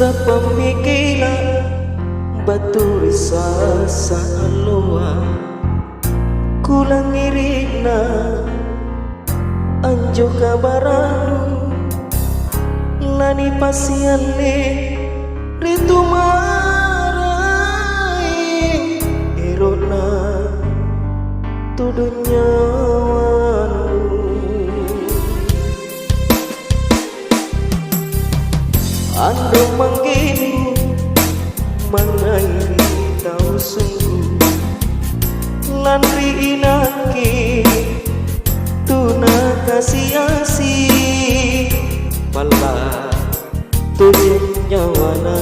Pemikiran batu rasa aloa kulang irina anjo kabaranu nani pasiale ritu marai erona tudunya ando mangginu mangairi tau sungguh landri inaki tuna kasih-asi pala tujuh nyawana